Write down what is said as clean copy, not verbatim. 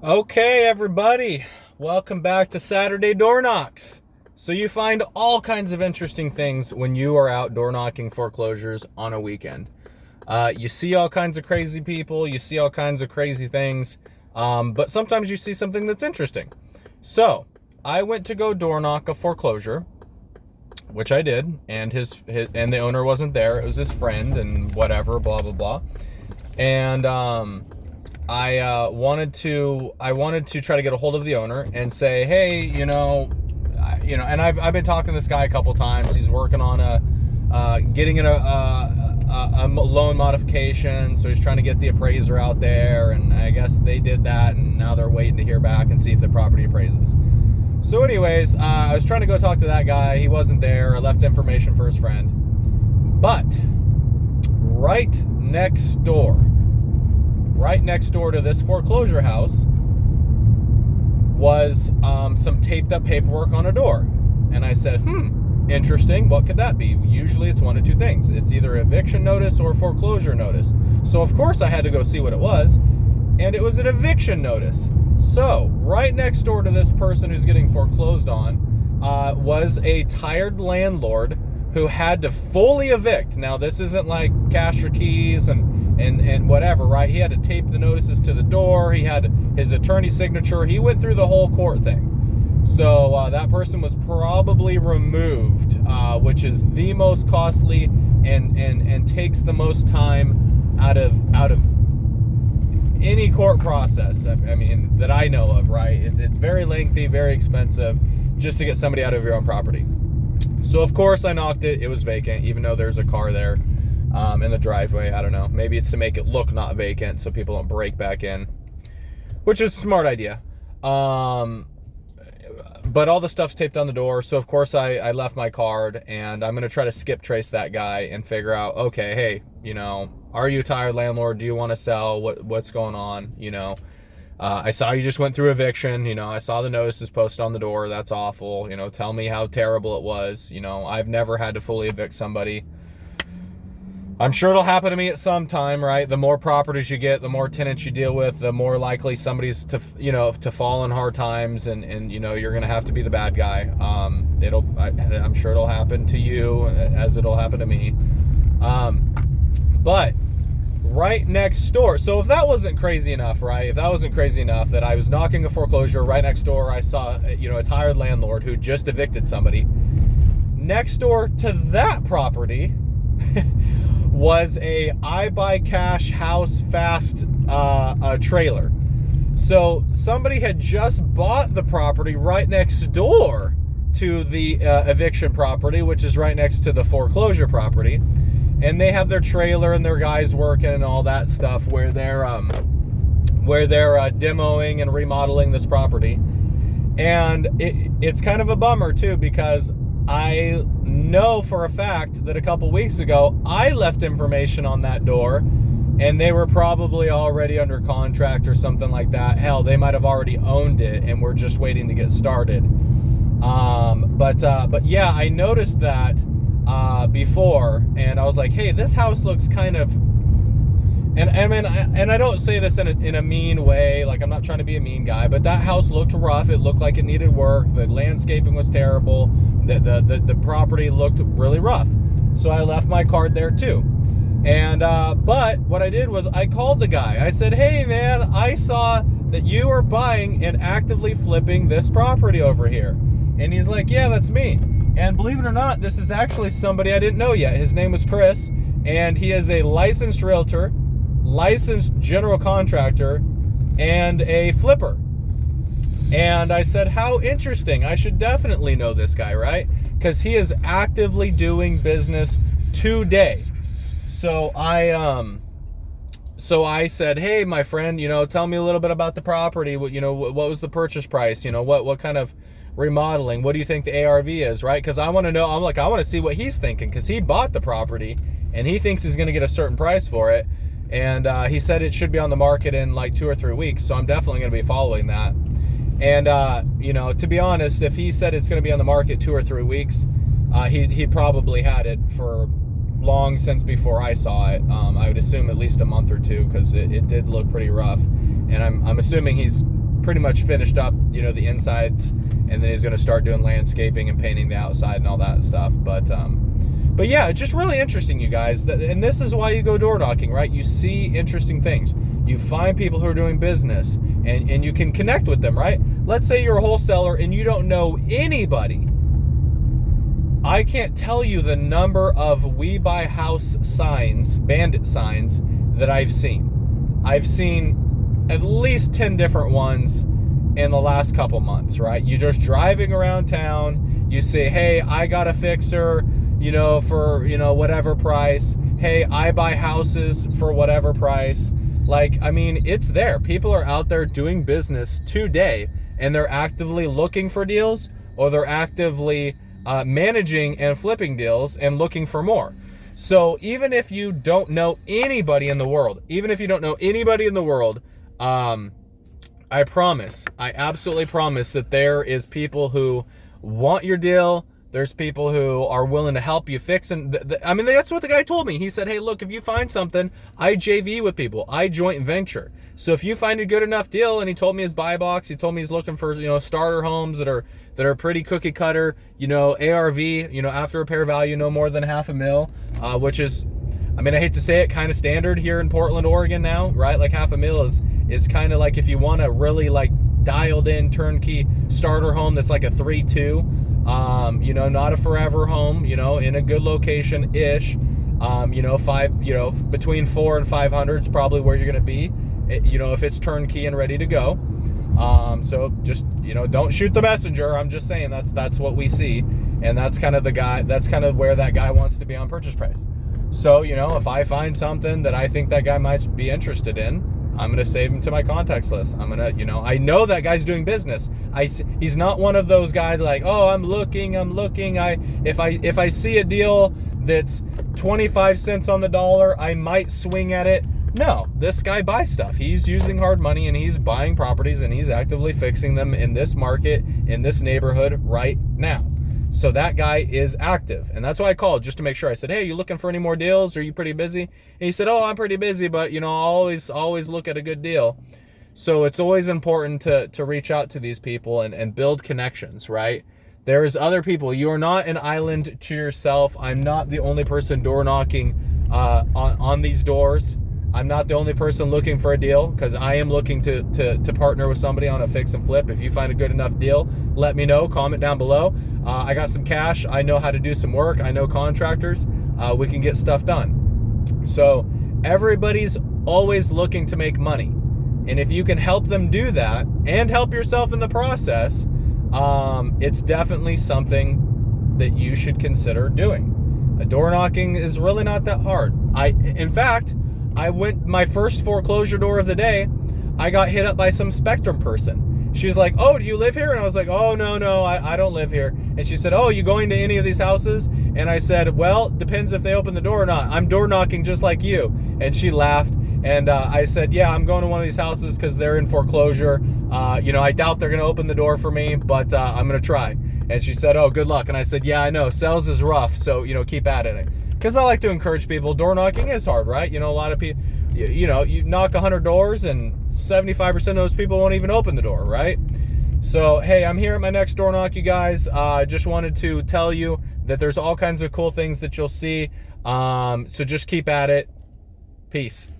Okay, everybody, welcome back to Saturday Door Knocks. So you find all kinds of interesting things when you are out door knocking foreclosures on a weekend. You see all kinds of crazy people, you see all kinds of crazy things, but sometimes you see something that's interesting. So I went to go door knock a foreclosure, which I did, and and the owner wasn't there. It was his friend and whatever, blah blah blah. And I wanted to try to get a hold of the owner and say, hey, and I've been talking to this guy a couple times. He's working on getting a loan modification, so he's trying to get the appraiser out there, and I guess they did that, and now they're waiting to hear back and see if the property appraises. So anyways, I was trying to go talk to that guy. He wasn't there. I left information for his friend. But right next door to this foreclosure house was some taped up paperwork on a door. And I said, interesting, what could that be? Usually it's one of two things. It's either eviction notice or foreclosure notice. So of course I had to go see what it was, and it was an eviction notice. So right next door to this person who's getting foreclosed on was a tired landlord who had to fully evict. Now this isn't like cash your keys and whatever, right? He had to tape the notices to the door. He had his attorney's signature. He went through the whole court thing. So that person was probably removed, which is the most costly and takes the most time out of any court process. I mean, that I know of, right? It's very lengthy, very expensive, just to get somebody out of your own property. So of course I knocked it. It was vacant, even though there's a car there in the driveway. I don't know. Maybe it's to make it look not vacant so people don't break back in, which is a smart idea. But all the stuff's taped on the door. So of course I left my card, and I'm going to try to skip trace that guy and figure out, okay, hey, are you a tired landlord? Do you want to sell? What's going on? I saw you just went through eviction. I saw the notices posted on the door. That's awful. Tell me how terrible it was. I've never had to fully evict somebody. I'm sure it'll happen to me at some time, right? The more properties you get, the more tenants you deal with, the more likely somebody's to fall in hard times, and you're going to have to be the bad guy. I'm sure it'll happen to you as it'll happen to me. But right next door. So if that wasn't crazy enough, right? If that wasn't crazy enough that I was knocking a foreclosure right next door, I saw, a tired landlord who just evicted somebody. Next door to that property was a I buy cash house fast trailer. So somebody had just bought the property right next door to the eviction property, which is right next to the foreclosure property. And they have their trailer and their guys working and all that stuff where they're demoing and remodeling this property. And it's kind of a bummer too, because I know for a fact that a couple weeks ago I left information on that door, and they were probably already under contract or something like that. Hell, they might have already owned it and we're just waiting to get started. But yeah, I noticed that before, and I was like, hey, this house looks kind of, and I don't say this in a mean way, like I'm not trying to be a mean guy, but that house looked rough. It looked like it needed work. The landscaping was terrible. The property looked really rough. So I left my card there too. And but what I did was I called the guy. I said, hey man, I saw that you are buying and actively flipping this property over here. And he's like, yeah, that's me. And believe it or not, this is actually somebody I didn't know yet. His name was Chris, and he is a licensed realtor, licensed general contractor, and a flipper. And I said, how interesting. I should definitely know this guy, right? Because he is actively doing business today. So I said, hey, my friend, tell me a little bit about the property. What was the purchase price? What kind of remodeling? What do you think the ARV is, right? Because I want to know. I want to see what he's thinking, because he bought the property and he thinks he's going to get a certain price for it. And he said it should be on the market in like 2 or 3 weeks. So I'm definitely going to be following that. And, to be honest, if he said it's going to be on the market 2 or 3 weeks, he probably had it for long since before I saw it. I would assume at least a month or two, because it did look pretty rough. And I'm assuming he's pretty much finished up, the insides, and then he's going to start doing landscaping and painting the outside and all that stuff. But yeah, it's just really interesting, you guys. And this is why you go door knocking, right? You see interesting things. You find people who are doing business, and you can connect with them, right? Let's say you're a wholesaler and you don't know anybody. I can't tell you the number of We Buy House signs, bandit signs, that I've seen. I've seen at least 10 different ones in the last couple months, right? You're just driving around town. You say, hey, I got a fixer, for, whatever price. Hey, I buy houses for whatever price. It's there. People are out there doing business today, and they're actively looking for deals, or they're actively managing and flipping deals and looking for more. So even if you don't know anybody in the world, I absolutely promise that there is people who want your deal. There's people who are willing to help you fix. And that's what the guy told me. He said, hey, look, if you find something, I JV with people. I joint venture. So if you find a good enough deal, and he told me his buy box, he told me he's looking for, starter homes that are pretty cookie cutter, ARV, after repair value, no more than $500,000, which is, I hate to say it, kind of standard here in Portland, Oregon now, right? Like $500,000 is kind of like, if you want a really dialed in turnkey starter home that's like a 3-2, not a forever home, in a good location ish, between 400 and 500 is probably where you're going to be, if it's turnkey and ready to go. So just, don't shoot the messenger. I'm just saying that's what we see. And that's kind of where that guy wants to be on purchase price. So, if I find something that I think that guy might be interested in, I'm going to save him to my contacts list. I'm going to, I know that guy's doing business. He's not one of those guys like, oh, I'm looking. If I see a deal that's 25 cents on the dollar, I might swing at it. No, this guy buys stuff. He's using hard money, and he's buying properties, and he's actively fixing them in this market, in this neighborhood right now. So that guy is active. And that's why I called, just to make sure. I said, hey, you looking for any more deals? Are you pretty busy? And he said, oh, I'm pretty busy, but I'll always look at a good deal. So it's always important to reach out to these people and build connections, right? There's other people. You are not an island to yourself. I'm not the only person door knocking on these doors. I'm not the only person looking for a deal, because I am looking to partner with somebody on a fix and flip. If you find a good enough deal, let me know. Comment down below. I got some cash. I know how to do some work. I know contractors. We can get stuff done. So everybody's always looking to make money. And if you can help them do that and help yourself in the process, it's definitely something that you should consider doing. Door knocking is really not that hard. In fact, I went my first foreclosure door of the day. I got hit up by some Spectrum person. She was like, oh, do you live here? And I was like, oh, no, I don't live here. And she said, oh, you going to any of these houses? And I said, well, depends if they open the door or not. I'm door knocking just like you. And she laughed. And I said, yeah, I'm going to one of these houses because they're in foreclosure. I doubt they're going to open the door for me, but I'm going to try. And she said, oh, good luck. And I said, yeah, I know. Sales is rough, so, keep at it. Because I like to encourage people. Door knocking is hard, right? A lot of people, you knock 100 doors and 75% of those people won't even open the door, right? So, hey, I'm here at my next door knock, you guys. Just wanted to tell you that there's all kinds of cool things that you'll see. So just keep at it. Peace.